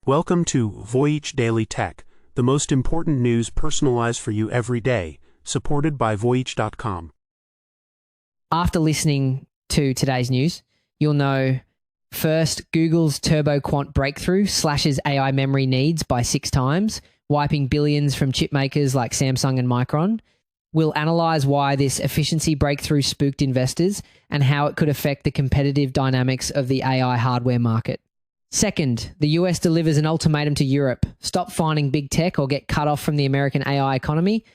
Welcome to Voyage Daily Tech, the most important news personalized for you every day, supported by Voyage.com. After listening to today's news, you'll know first, Google's TurboQuant breakthrough slashes AI memory needs by 6 times, wiping billions from chip makers like Samsung and Micron. We'll analyze why this efficiency breakthrough spooked investors and how it could affect the competitive dynamics of the AI hardware market. Second, the US delivers an ultimatum to Europe. Stop finding big tech or get cut off from the American AI economy.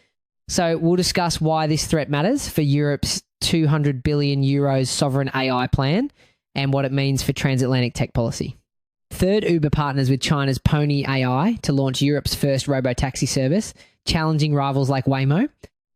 So we'll discuss why this threat matters for Europe's 200 billion euros sovereign AI plan and what it means for transatlantic tech policy. Third, Uber partners with China's Pony AI to launch Europe's first Robotaxi service, challenging rivals like Waymo.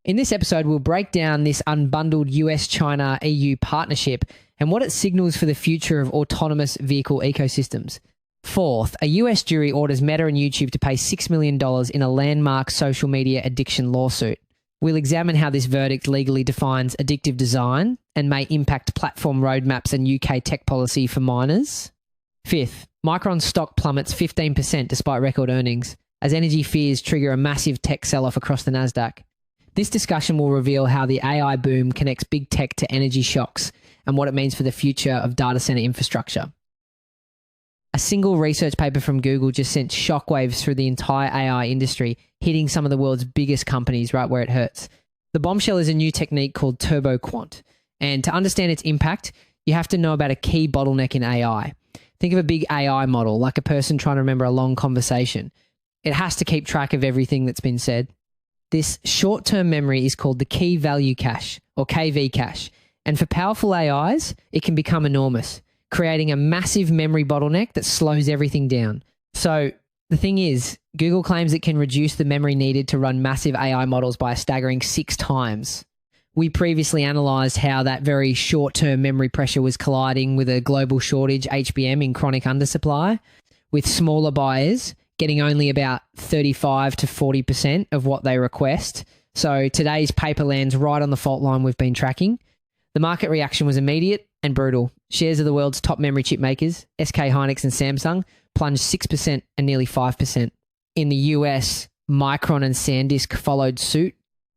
In this episode, we'll break down this unbundled US-China-EU partnership and what it signals for the future of autonomous vehicle ecosystems. Fourth, a US jury orders Meta and YouTube to pay $6 million in a landmark social media addiction lawsuit. We'll examine how this verdict legally defines addictive design and may impact platform roadmaps and UK tech policy for minors. Fifth, Micron's stock plummets 15% despite record earnings, as energy fears trigger a massive tech sell-off across the Nasdaq. This discussion will reveal how the AI boom connects big tech to energy shocks and what it means for the future of data center infrastructure. A single research paper from Google just sent shockwaves through the entire AI industry, hitting some of the world's biggest companies right where it hurts. The bombshell is a new technique called TurboQuant, and to understand its impact, you have to know about a key bottleneck in AI. Think of a big AI model, like a person trying to remember a long conversation. It has to keep track of everything that's been said. This short-term memory is called the key value cache, or KV cache, and for powerful AIs, it can become enormous, creating a massive memory bottleneck that slows everything down. So the thing is, Google claims it can reduce the memory needed to run massive AI models by a staggering 6 times. We previously analysed how that very short-term memory pressure was colliding with a global shortage, HBM, in chronic undersupply, with smaller buyers getting only about 35 to 40% of what they request. So today's paper lands right on the fault line we've been tracking. The market reaction was immediate and brutal. Shares of the world's top memory chip makers, SK Hynix and Samsung, plunged 6% and nearly 5%. In the US, Micron and SanDisk followed suit.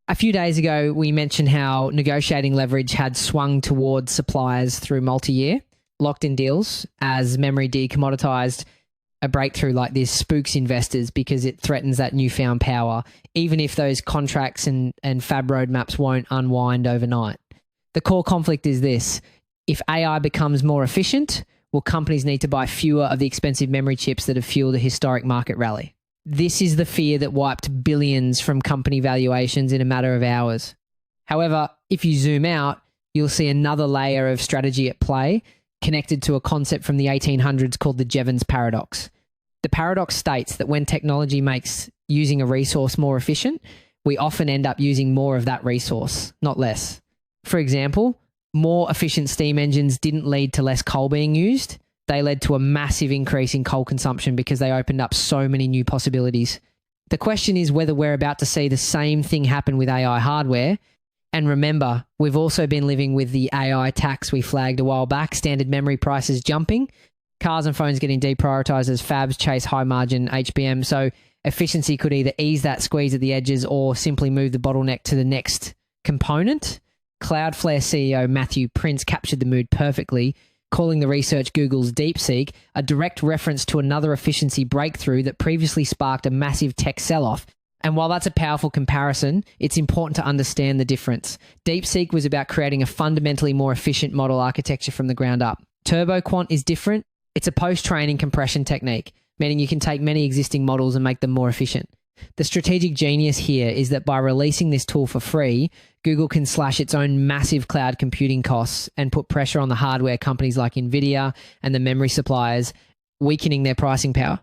A few days ago, we mentioned how negotiating leverage had swung towards suppliers through multi-year, locked-in deals as memory decommoditized. A breakthrough like this spooks investors because it threatens that newfound power, even if those contracts and fab roadmaps won't unwind overnight. The core conflict is this: if AI becomes more efficient, will companies need to buy fewer of the expensive memory chips that have fueled a historic market rally? This is the fear that wiped billions from company valuations in a matter of hours. However, if you zoom out, you'll see another layer of strategy at play, connected to a concept from the 1800s called the Jevons paradox. The paradox states that when technology makes using a resource more efficient, we often end up using more of that resource, not less. For example, more efficient steam engines didn't lead to less coal being used. They led to a massive increase in coal consumption because they opened up so many new possibilities. The question is whether we're about to see the same thing happen with AI hardware. And remember, we've also been living with the AI tax we flagged a while back, standard memory prices jumping, cars and phones getting deprioritized as fabs chase high margin HBM. So efficiency could either ease that squeeze at the edges or simply move the bottleneck to the next component. Cloudflare CEO Matthew Prince captured the mood perfectly, calling the research Google's DeepSeek a direct reference to another efficiency breakthrough that previously sparked a massive tech sell-off. And while that's a powerful comparison, it's important to understand the difference. DeepSeek was about creating a fundamentally more efficient model architecture from the ground up. TurboQuant is different. It's a post-training compression technique, meaning you can take many existing models and make them more efficient. The strategic genius here is that by releasing this tool for free, Google can slash its own massive cloud computing costs and put pressure on the hardware companies like Nvidia and the memory suppliers, weakening their pricing power.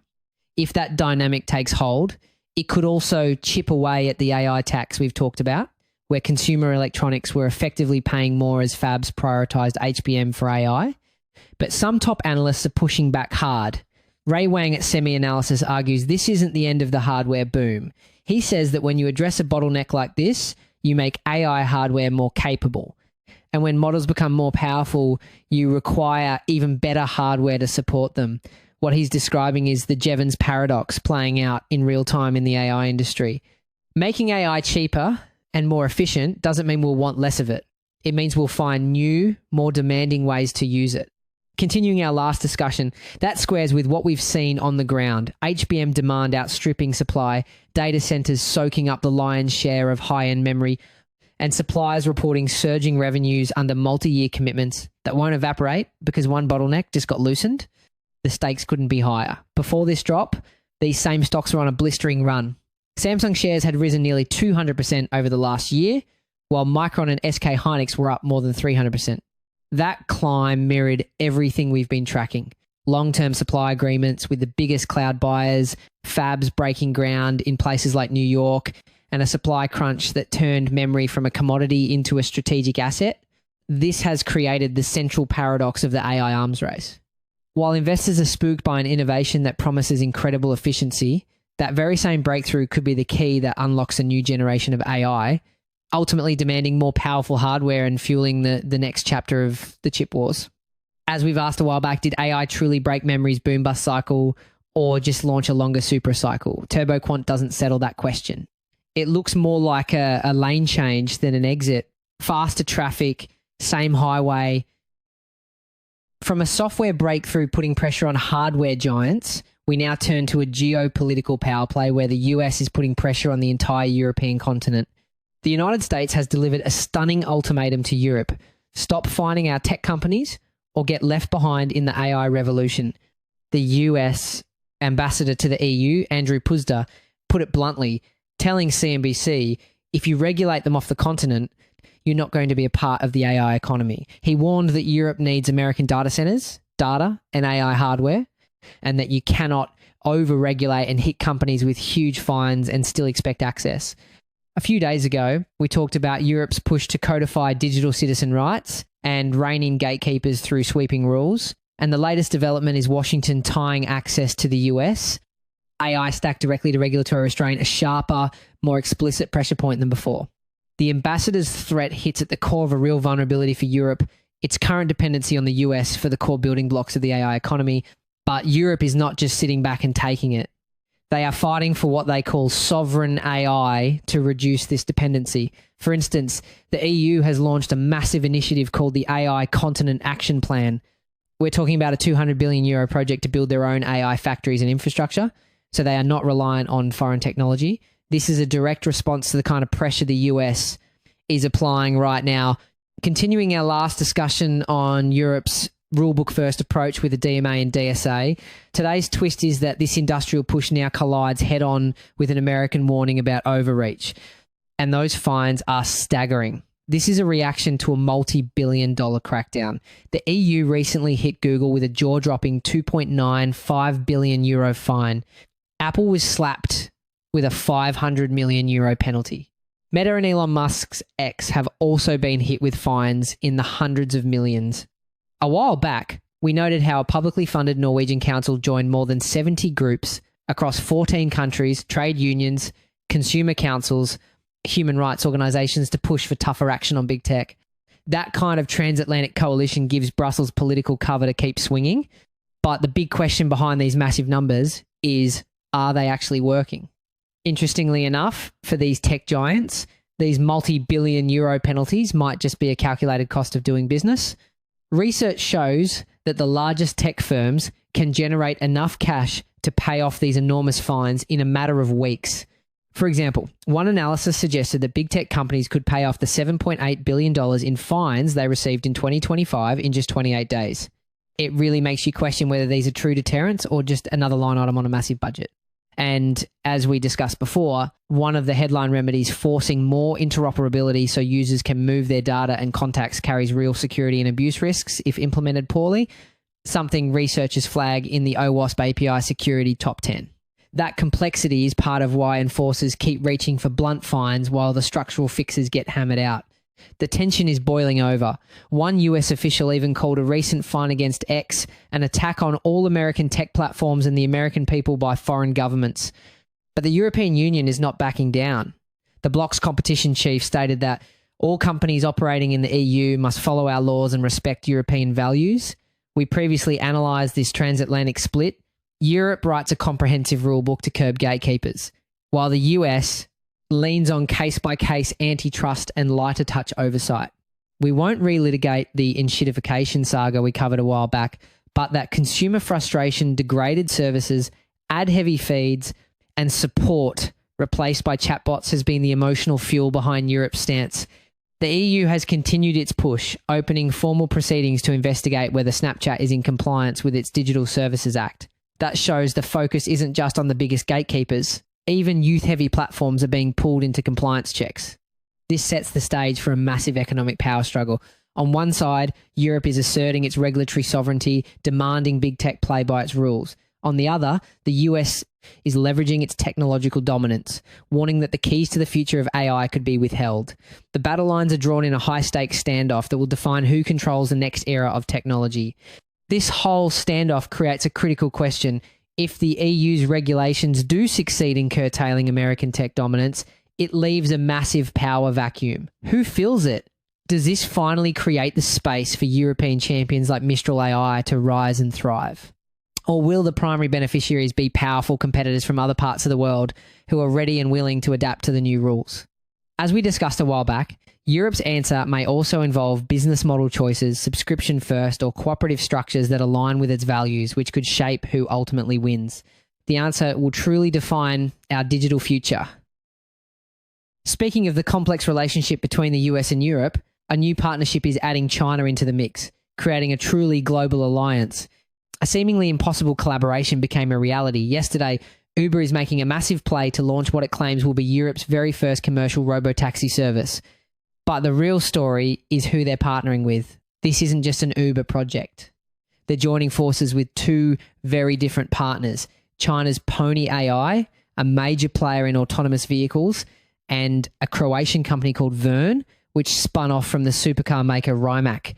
If that dynamic takes hold, it could also chip away at the AI tax we've talked about, where consumer electronics were effectively paying more as fabs prioritized HBM for AI. But some top analysts are pushing back hard. Ray Wang at Semi-Analysis argues this isn't the end of the hardware boom. He says that when you address a bottleneck like this, you make AI hardware more capable. And when models become more powerful, you require even better hardware to support them. What he's describing is the Jevons paradox playing out in real time in the AI industry. Making AI cheaper and more efficient doesn't mean we'll want less of it. It means we'll find new, more demanding ways to use it. Continuing our last discussion, that squares with what we've seen on the ground. HBM demand outstripping supply, data centers soaking up the lion's share of high-end memory, and suppliers reporting surging revenues under multi-year commitments that won't evaporate because one bottleneck just got loosened. The stakes couldn't be higher. Before this drop, these same stocks were on a blistering run. Samsung shares had risen nearly 200% over the last year, while Micron and SK Hynix were up more than 300%. That climb mirrored everything we've been tracking. Long-term supply agreements with the biggest cloud buyers, fabs breaking ground in places like New York, and a supply crunch that turned memory from a commodity into a strategic asset. This has created the central paradox of the AI arms race. While investors are spooked by an innovation that promises incredible efficiency, that very same breakthrough could be the key that unlocks a new generation of AI, ultimately demanding more powerful hardware and fueling the next chapter of the chip wars. As we've asked a while back, did AI truly break memory's boom-bust cycle or just launch a longer super cycle? TurboQuant doesn't settle that question. It looks more like a lane change than an exit. Faster traffic, same highway. From a software breakthrough putting pressure on hardware giants, we now turn to a geopolitical power play where the US is putting pressure on the entire European continent. The United States has delivered a stunning ultimatum to Europe. Stop funding our tech companies or get left behind in the AI revolution. The US ambassador to the EU, Andrew Puzder, put it bluntly, telling CNBC, if you regulate them off the continent, you're not going to be a part of the AI economy. He warned that Europe needs American data centers, data, and AI hardware, and that you cannot over-regulate and hit companies with huge fines and still expect access. A few days ago, we talked about Europe's push to codify digital citizen rights and rein in gatekeepers through sweeping rules. And the latest development is Washington tying access to the US, AI stacked directly to regulatory restraint, a sharper, more explicit pressure point than before. The ambassador's threat hits at the core of a real vulnerability for Europe, its current dependency on the US for the core building blocks of the AI economy. But Europe is not just sitting back and taking it. They are fighting for what they call sovereign AI to reduce this dependency. For instance, the EU has launched a massive initiative called the AI Continent Action Plan. We're talking about a €200 billion project to build their own AI factories and infrastructure, so they are not reliant on foreign technology. This is a direct response to the kind of pressure the US is applying right now. Continuing our last discussion on Europe's rulebook first approach with the DMA and DSA, today's twist is that this industrial push now collides head on with an American warning about overreach. And those fines are staggering. This is a reaction to a multi-billion-dollar crackdown. The EU recently hit Google with a jaw-dropping €2.95 billion fine. Apple was slapped with a €500 million penalty. Meta and Elon Musk's X have also been hit with fines in the hundreds of millions. A while back, we noted how a publicly funded Norwegian council joined more than 70 groups across 14 countries, trade unions, consumer councils, human rights organizations to push for tougher action on big tech. That kind of transatlantic coalition gives Brussels political cover to keep swinging. But the big question behind these massive numbers is, are they actually working? Interestingly enough, for these tech giants, these multi-billion euro penalties might just be a calculated cost of doing business. Research shows that the largest tech firms can generate enough cash to pay off these enormous fines in a matter of weeks. For example, one analysis suggested that big tech companies could pay off the $7.8 billion in fines they received in 2025 in just 28 days. It really makes you question whether these are true deterrents or just another line item on a massive budget. And as we discussed before, one of the headline remedies forcing more interoperability so users can move their data and contacts carries real security and abuse risks if implemented poorly, something researchers flag in the OWASP API security top 10. That complexity is part of why enforcers keep reaching for blunt fines while the structural fixes get hammered out. The tension is boiling over. One US official even called a recent fine against X an attack on all American tech platforms and the American people by foreign governments. But the European Union is not backing down. The bloc's competition chief stated that all companies operating in the EU must follow our laws and respect European values. We previously analysed this transatlantic split Europe writes a comprehensive rulebook to curb gatekeepers, while the US leans on case-by-case antitrust and lighter touch oversight. We won't relitigate the enshittification saga we covered a while back, but that consumer frustration, degraded services, ad-heavy feeds, and support replaced by chatbots has been the emotional fuel behind Europe's stance. The EU has continued its push, opening formal proceedings to investigate whether Snapchat is in compliance with its Digital Services Act. That shows the focus isn't just on the biggest gatekeepers. Even youth-heavy platforms are being pulled into compliance checks. This sets the stage for a massive economic power struggle. On one side, Europe is asserting its regulatory sovereignty, demanding big tech play by its rules. On the other, the US is leveraging its technological dominance, warning that the keys to the future of AI could be withheld. The battle lines are drawn in a high-stakes standoff that will define who controls the next era of technology. This whole standoff creates a critical question. If the EU's regulations do succeed in curtailing American tech dominance, it leaves a massive power vacuum. Who fills it? Does this finally create the space for European champions like Mistral AI to rise and thrive? Or will the primary beneficiaries be powerful competitors from other parts of the world who are ready and willing to adapt to the new rules? As we discussed a while back, Europe's answer may also involve business model choices, subscription first, or cooperative structures that align with its values, which could shape who ultimately wins. The answer will truly define our digital future. Speaking of the complex relationship between the US and Europe, a new partnership is adding China into the mix, creating a truly global alliance. A seemingly impossible collaboration became a reality. Yesterday, Uber is making a massive play to launch what it claims will be Europe's very first commercial robotaxi service. But the real story is who they're partnering with. This isn't just an Uber project. They're joining forces with two very different partners. China's Pony AI, a major player in autonomous vehicles, and a Croatian company called Verne, which spun off from the supercar maker Rimac.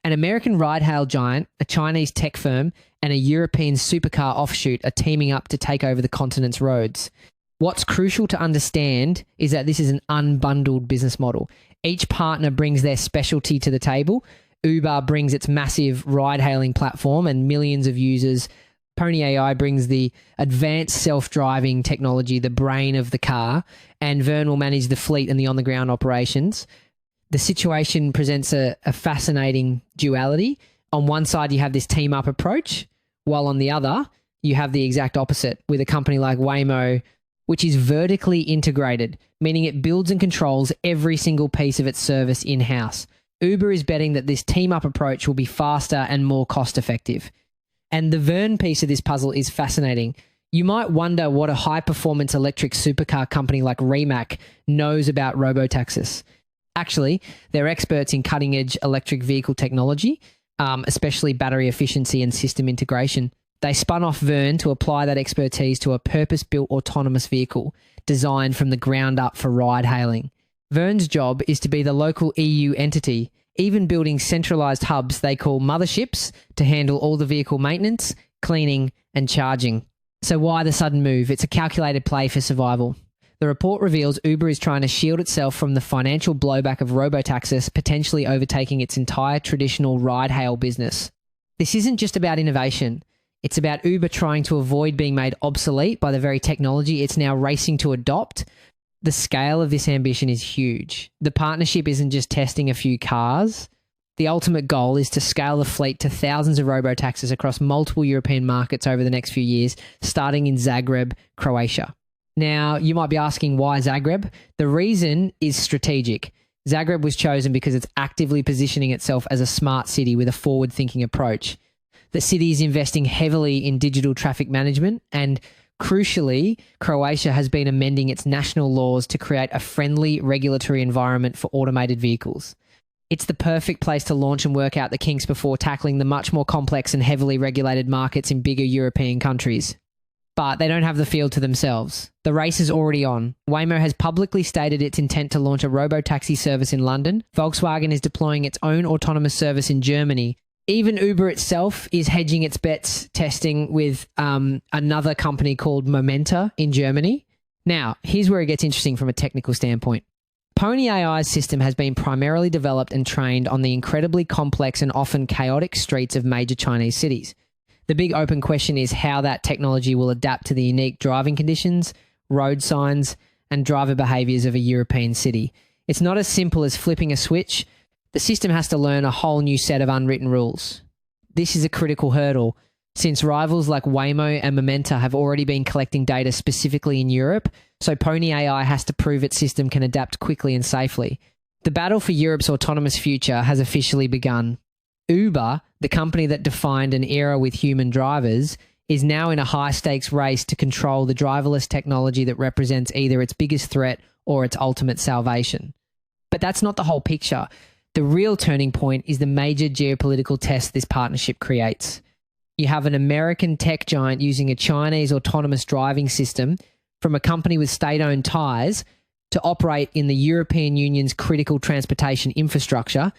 An American ride-hail giant, a Chinese tech firm, and a European supercar offshoot are teaming up to take over the continent's roads. What's crucial to understand is that this is an unbundled business model. Each partner brings their specialty to the table. Uber brings its massive ride-hailing platform and millions of users. Pony AI brings the advanced self-driving technology, the brain of the car, and Verne will manage the fleet and the on-the-ground operations. The situation presents a fascinating duality. On one side, you have this team-up approach, while on the other, you have the exact opposite with a company like Waymo, which is vertically integrated, meaning it builds and controls every single piece of its service in-house. Uber is betting that this team-up approach will be faster and more cost-effective. And the Verne piece of this puzzle is fascinating. You might wonder what a high-performance electric supercar company like Rimac knows about robotaxis. Actually, they're experts in cutting-edge electric vehicle technology, especially battery efficiency and system integration. They spun off Verne to apply that expertise to a purpose-built autonomous vehicle designed from the ground up for ride-hailing. Verne's job is to be the local EU entity, even building centralized hubs they call motherships to handle all the vehicle maintenance, cleaning, and charging. So why the sudden move? It's a calculated play for survival. The report reveals Uber is trying to shield itself from the financial blowback of robotaxis, potentially overtaking its entire traditional ride-hail business. This isn't just about innovation. It's about Uber trying to avoid being made obsolete by the very technology it's now racing to adopt. The scale of this ambition is huge. The partnership isn't just testing a few cars. The ultimate goal is to scale the fleet to thousands of robotaxis across multiple European markets over the next few years, starting in Zagreb, Croatia. Now, you might be asking why Zagreb? The reason is strategic. Zagreb was chosen because it's actively positioning itself as a smart city with a forward-thinking approach. The city is investing heavily in digital traffic management and, crucially, Croatia has been amending its national laws to create a friendly regulatory environment for automated vehicles. It's the perfect place to launch and work out the kinks before tackling the much more complex and heavily regulated markets in bigger European countries. But they don't have the field to themselves. The race is already on. Waymo has publicly stated its intent to launch a robotaxi service in London. Volkswagen is deploying its own autonomous service in Germany. Even Uber itself is hedging its bets, testing with another company called Momenta in Germany. Now, here's where it gets interesting from a technical standpoint. Pony AI's system has been primarily developed and trained on the incredibly complex and often chaotic streets of major Chinese cities. The big open question is how that technology will adapt to the unique driving conditions, road signs, and driver behaviours of a European city. It's not as simple as flipping a switch. The system has to learn a whole new set of unwritten rules. This is a critical hurdle, since rivals like Waymo and Momenta have already been collecting data specifically in Europe, so Pony AI has to prove its system can adapt quickly and safely. The battle for Europe's autonomous future has officially begun. Uber, the company that defined an era with human drivers, is now in a high-stakes race to control the driverless technology that represents either its biggest threat or its ultimate salvation. But that's not the whole picture. The real turning point is the major geopolitical test this partnership creates. You have an American tech giant using a Chinese autonomous driving system from a company with state-owned ties to operate in the European Union's critical transportation infrastructure.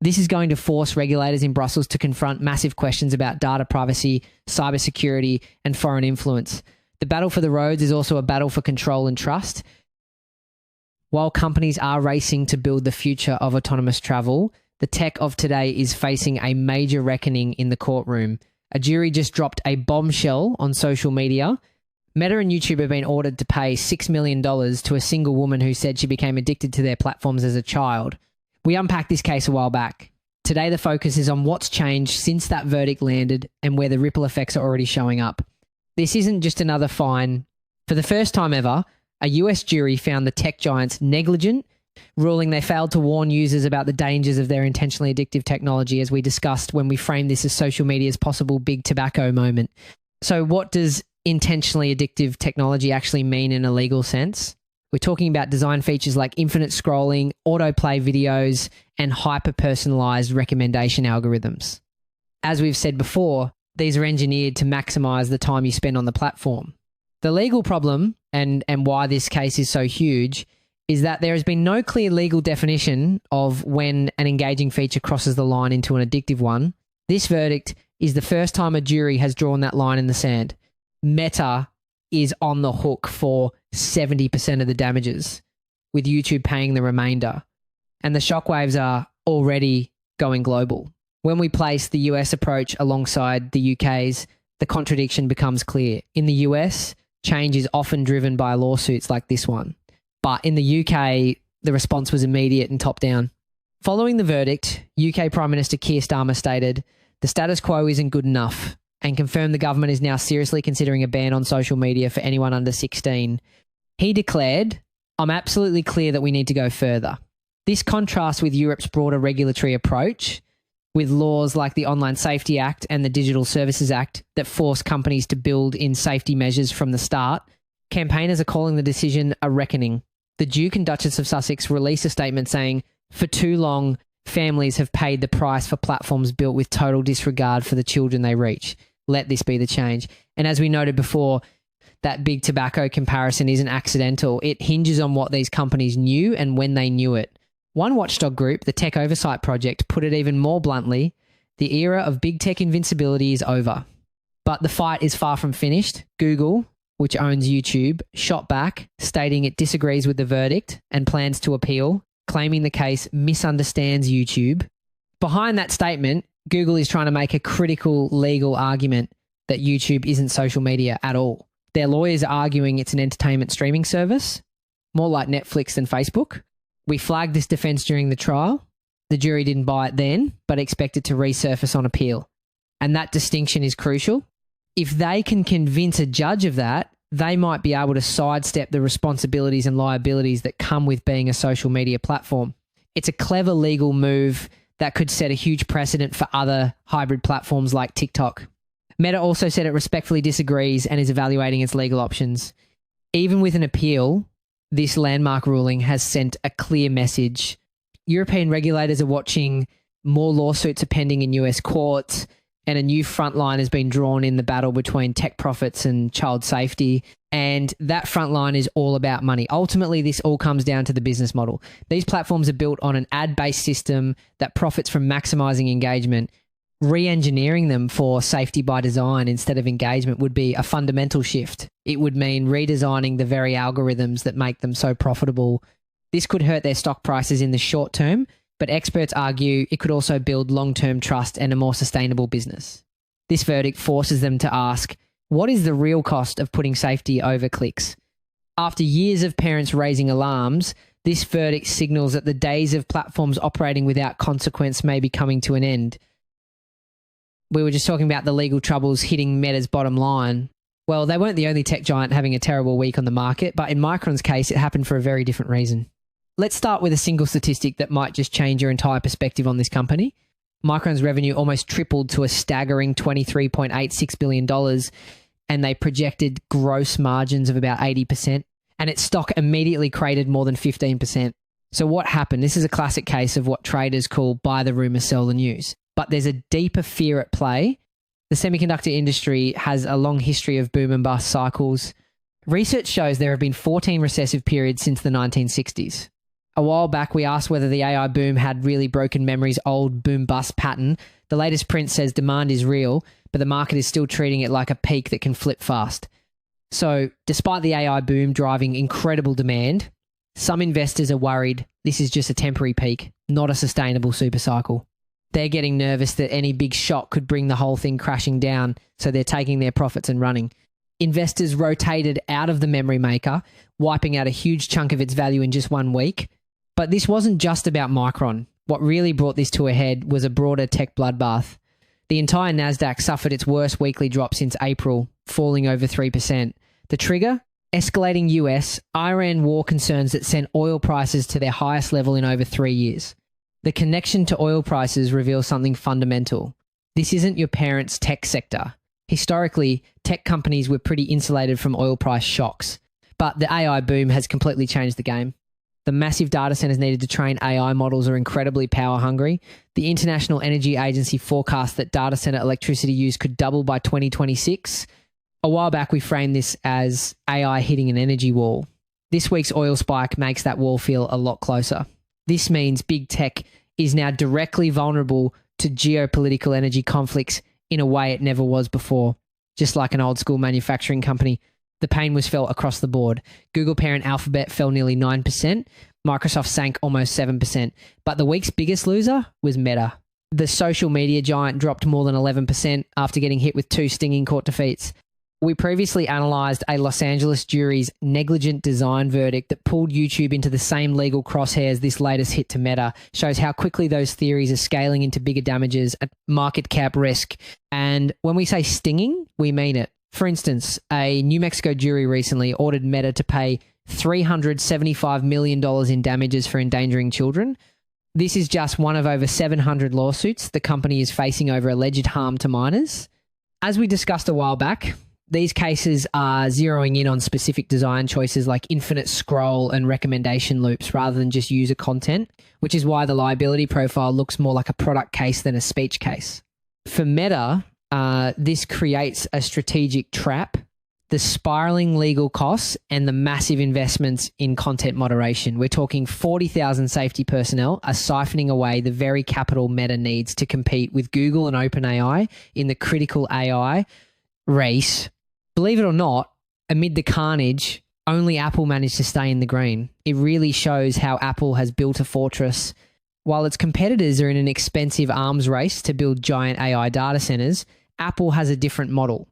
This is going to force regulators in Brussels to confront massive questions about data privacy, cybersecurity, and foreign influence. The battle for the roads is also a battle for control and trust. While companies are racing to build the future of autonomous travel, the tech of today is facing a major reckoning in the courtroom. A jury just dropped a bombshell on social media. Meta and YouTube have been ordered to pay $6 million to a single woman who said she became addicted to their platforms as a child. We unpacked this case a while back. Today the focus is on what's changed since that verdict landed and where the ripple effects are already showing up. This isn't just another fine. For the first time ever, a US jury found the tech giants negligent, ruling they failed to warn users about the dangers of their intentionally addictive technology, as we discussed when we framed this as social media's possible big tobacco moment. So what does intentionally addictive technology actually mean in a legal sense? We're talking about design features like infinite scrolling, autoplay videos, and hyper-personalized recommendation algorithms. As we've said before, these are engineered to maximize the time you spend on the platform. The legal problem, and why this case is so huge, is that there has been no clear legal definition of when an engaging feature crosses the line into an addictive one. This verdict is the first time a jury has drawn that line in the sand. Meta is on the hook for 70% of the damages, with YouTube paying the remainder. And the shockwaves are already going global. When we place the US approach alongside the UK's, the contradiction becomes clear. In the US, change is often driven by lawsuits like this one. But in the UK, the response was immediate and top-down. Following the verdict, UK Prime Minister Keir Starmer stated, "The status quo isn't good enough," and confirmed the government is now seriously considering a ban on social media for anyone under 16. He declared, "I'm absolutely clear that we need to go further." This contrasts with Europe's broader regulatory approach, with laws like the Online Safety Act and the Digital Services Act that force companies to build in safety measures from the start. Campaigners are calling the decision a reckoning. The Duke and Duchess of Sussex released a statement saying, "For too long, families have paid the price for platforms built with total disregard for the children they reach. Let this be the change." And as we noted before, that big tobacco comparison isn't accidental. It hinges on what these companies knew and when they knew it. One watchdog group, the Tech Oversight Project, put it even more bluntly: the era of big tech invincibility is over. But the fight is far from finished. Google, which owns YouTube, shot back, stating it disagrees with the verdict and plans to appeal, claiming the case misunderstands YouTube. Behind that statement, Google is trying to make a critical legal argument that YouTube isn't social media at all. Their lawyers are arguing it's an entertainment streaming service, more like Netflix than Facebook. We flagged this defense during the trial. The jury didn't buy it then, but expect it to resurface on appeal. And that distinction is crucial. If they can convince a judge of that, they might be able to sidestep the responsibilities and liabilities that come with being a social media platform. It's a clever legal move that could set a huge precedent for other hybrid platforms like TikTok. Meta also said it respectfully disagrees and is evaluating its legal options. Even with an appeal, this landmark ruling has sent a clear message. European regulators are watching, more lawsuits are pending in US courts, and a new front line has been drawn in the battle between tech profits and child safety. And that front line is all about money. Ultimately, this all comes down to the business model. These platforms are built on an ad-based system that profits from maximizing engagement. Re-engineering them for safety by design instead of engagement would be a fundamental shift. It would mean redesigning the very algorithms that make them so profitable. This could hurt their stock prices in the short term, but experts argue it could also build long-term trust and a more sustainable business. This verdict forces them to ask, what is the real cost of putting safety over clicks? After years of parents raising alarms, this verdict signals that the days of platforms operating without consequence may be coming to an end. We were just talking about the legal troubles hitting Meta's bottom line. Well, they weren't the only tech giant having a terrible week on the market, but in Micron's case, it happened for a very different reason. Let's start with a single statistic that might just change your entire perspective on this company. Micron's revenue almost tripled to a staggering $23.86 billion, and they projected gross margins of about 80%, and its stock immediately cratered more than 15%. So what happened? This is a classic case of what traders call buy the rumor, sell the news. But there's a deeper fear at play. The semiconductor industry has a long history of boom and bust cycles. Research shows there have been 14 recessive periods since the 1960s. A while back, we asked whether the AI boom had really broken memory's old boom-bust pattern. The latest print says demand is real, but the market is still treating it like a peak that can flip fast. So, despite the AI boom driving incredible demand, some investors are worried this is just a temporary peak, not a sustainable supercycle. They're getting nervous that any big shock could bring the whole thing crashing down, so they're taking their profits and running. Investors rotated out of the memory maker, wiping out a huge chunk of its value in just 1 week. But this wasn't just about Micron. What really brought this to a head was a broader tech bloodbath. The entire Nasdaq suffered its worst weekly drop since April, falling over 3%. The trigger? Escalating US-Iran war concerns that sent oil prices to their highest level in over 3 years. The connection to oil prices reveals something fundamental. This isn't your parents' tech sector. Historically, tech companies were pretty insulated from oil price shocks, but the AI boom has completely changed the game. The massive data centers needed to train AI models are incredibly power hungry. The International Energy Agency forecast that data center electricity use could double by 2026. A while back, we framed this as AI hitting an energy wall. This week's oil spike makes that wall feel a lot closer. This means big tech is now directly vulnerable to geopolitical energy conflicts in a way it never was before. Just like an old school manufacturing company, the pain was felt across the board. Google parent Alphabet fell nearly 9%. Microsoft sank almost 7%. But the week's biggest loser was Meta. The social media giant dropped more than 11% after getting hit with 2 stinging court defeats. We previously analysed a Los Angeles jury's negligent design verdict that pulled YouTube into the same legal crosshairs this latest hit to Meta. Shows how quickly those theories are scaling into bigger damages at market cap risk. And when we say stinging, we mean it. For instance, a New Mexico jury recently ordered Meta to pay $375 million in damages for endangering children. This is just one of over 700 lawsuits the company is facing over alleged harm to minors. As we discussed a while back, these cases are zeroing in on specific design choices like infinite scroll and recommendation loops rather than just user content, which is why the liability profile looks more like a product case than a speech case. For Meta, this creates a strategic trap. The spiraling legal costs and the massive investments in content moderation. We're talking 40,000 safety personnel are siphoning away the very capital Meta needs to compete with Google and OpenAI in the critical AI race. Believe it or not, amid the carnage, only Apple managed to stay in the green. It really shows how Apple has built a fortress. While its competitors are in an expensive arms race to build giant AI data centers, Apple has a different model.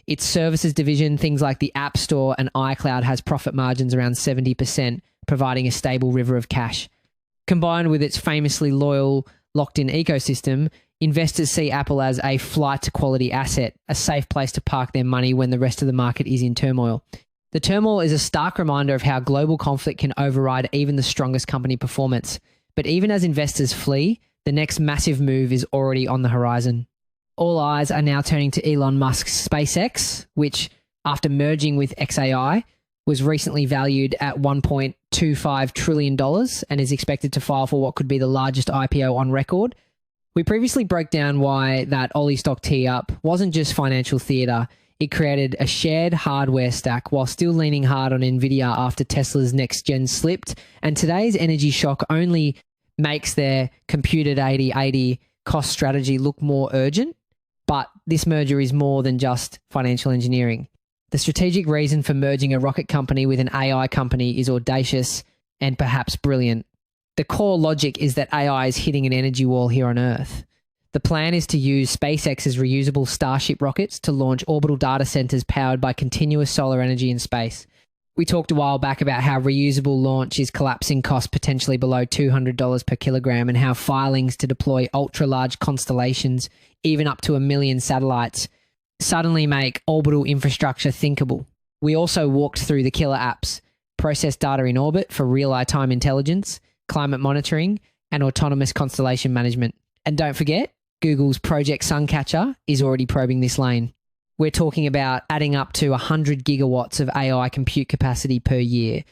Its services division, things like the App Store and iCloud, has profit margins around 70%, providing a stable river of cash. Combined with its famously loyal, locked-in ecosystem, investors see Apple as a flight to quality asset, a safe place to park their money when the rest of the market is in turmoil. The turmoil is a stark reminder of how global conflict can override even the strongest company performance. But even as investors flee, the next massive move is already on the horizon. All eyes are now turning to Elon Musk's SpaceX, which, after merging with XAI, was recently valued at $1.25 trillion and is expected to file for what could be the largest IPO on record. We previously broke down why that Ollie stock tee-up wasn't just financial theatre. It created a shared hardware stack while still leaning hard on NVIDIA after Tesla's next-gen slipped, and today's energy shock only makes their computed 80/80 cost strategy look more urgent. But this merger is more than just financial engineering. The strategic reason for merging a rocket company with an AI company is audacious and perhaps brilliant. The core logic is that AI is hitting an energy wall here on Earth. The The plan is to use SpaceX's reusable Starship rockets to launch orbital data centers powered by continuous solar energy in space. We talked a while back about how reusable launch is collapsing costs potentially below $200 per kilogram, and how filings to deploy ultra-large constellations, even up to 1 million satellites, suddenly make orbital infrastructure thinkable. We also walked through the killer apps, process data in orbit for real-time intelligence, climate monitoring, and autonomous constellation management. And don't forget, Google's Project Suncatcher is already probing this lane. We're talking about adding up to 100 gigawatts of AI compute capacity per year.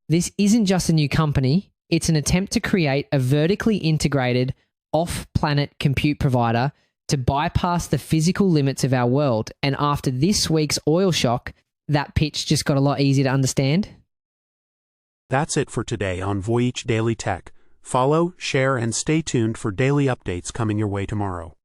This isn't just a new company, it's an attempt to create a vertically integrated, off-planet compute provider to bypass the physical limits of our world. And after this week's oil shock, that pitch just got a lot easier to understand. That's it for today on Voyage Daily Tech. Follow, share, and stay tuned for daily updates coming your way tomorrow.